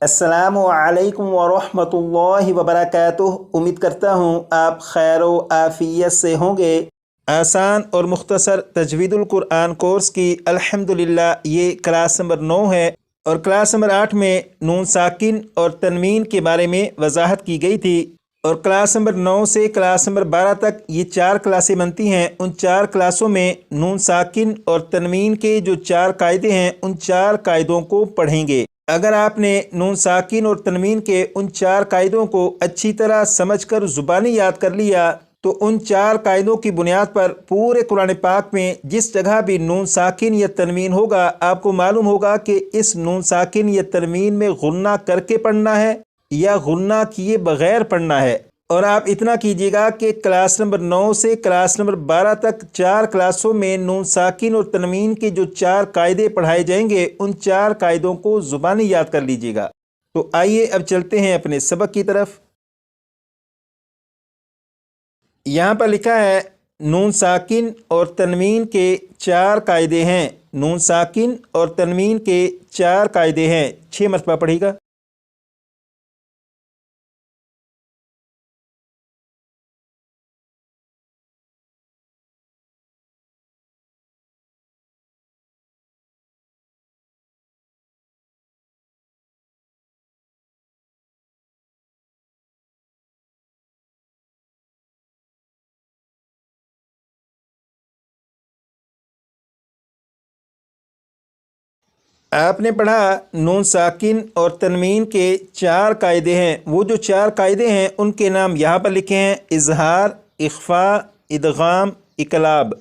अस्सलामु अलैकुम वरहमतुल्लाहि वबरकातुह। उम्मीद करता हूँ आप खैर व आफियत से होंगे। आसान और मुख्तसर तजवीदुल कुरान कोर्स की अल्हम्दुलिल्लाह ये क्लास नंबर 9 है और क्लास नंबर 8 में नून साकिन और तनवीन के बारे में वजाहत की गई थी। और क्लास नंबर 9 से क्लास नंबर 12 तक ये 4 क्लासें बनती हैं। उन 4 क्लासों में नून साकिन और तनवीन के जो 4 कायदे हैं उन 4 कायदों को पढ़ेंगे। अगर आपने नून साकिन और तनवीन के उन 4 कायदों को अच्छी तरह समझकर ज़ुबानी याद कर लिया तो उन 4 कायदों की बुनियाद पर पूरे कुरान पाक में जिस जगह भी नून साकिन या तनवीन होगा आपको मालूम होगा कि इस नून साकिन या तनवीन में गुन्ना करके पढ़ना है या गुन्ना किए बगैर पढ़ना है। और आप इतना कीजिएगा कि क्लास नंबर 9 से क्लास नंबर 12 तक 4 क्लासों में नून साकिन और तनवीन के जो 4 कायदे पढ़ाए जाएंगे उन 4 कायदों को ज़ुबानी याद कर लीजिएगा। तो आइए अब चलते हैं अपने सबक की तरफ। यहाँ पर लिखा है नून साकिन और तनवीन के 4 कायदे हैं। नून साकिन और तनवीन के 4 कायदे हैं। 6 मरतबा पढ़िएगा। आपने पढ़ा नून साकिन और तनवीन के 4 कायदे हैं। वो जो 4 कायदे हैं उनके नाम यहाँ पर लिखे हैं: इजहार, इख्फा, इदगाम, इकलाब।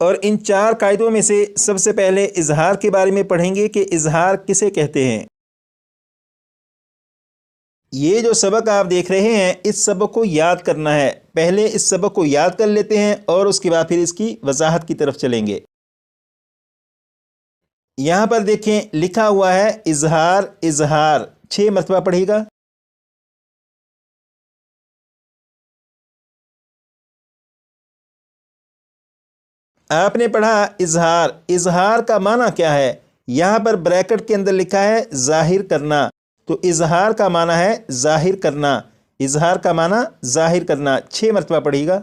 और इन 4 कायदों में से सबसे पहले इजहार के बारे में पढ़ेंगे कि इजहार किसे कहते हैं। ये जो सबक आप देख रहे हैं इस सबक को याद करना है। पहले इस सबक को याद कर लेते हैं और उसके बाद फिर इसकी वजाहत की तरफ चलेंगे। यहाँ पर देखें लिखा हुआ है इजहार इजहार। 6 मरतबा पढ़िएगा। आपने पढ़ा इजहार। इजहार का माना क्या है? यहाँ पर ब्रैकेट के अंदर लिखा है जाहिर करना। तो इजहार का माना है जाहिर करना। इजहार का माना जाहिर करना। 6 मरतबा पढ़िएगा।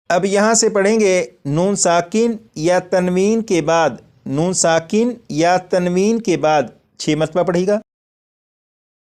अब यहाँ से पढ़ेंगे नून साकिन या तनवीन के बाद। नून साकिन या तनवीन के बाद 6 मरतबा पढ़िएगा।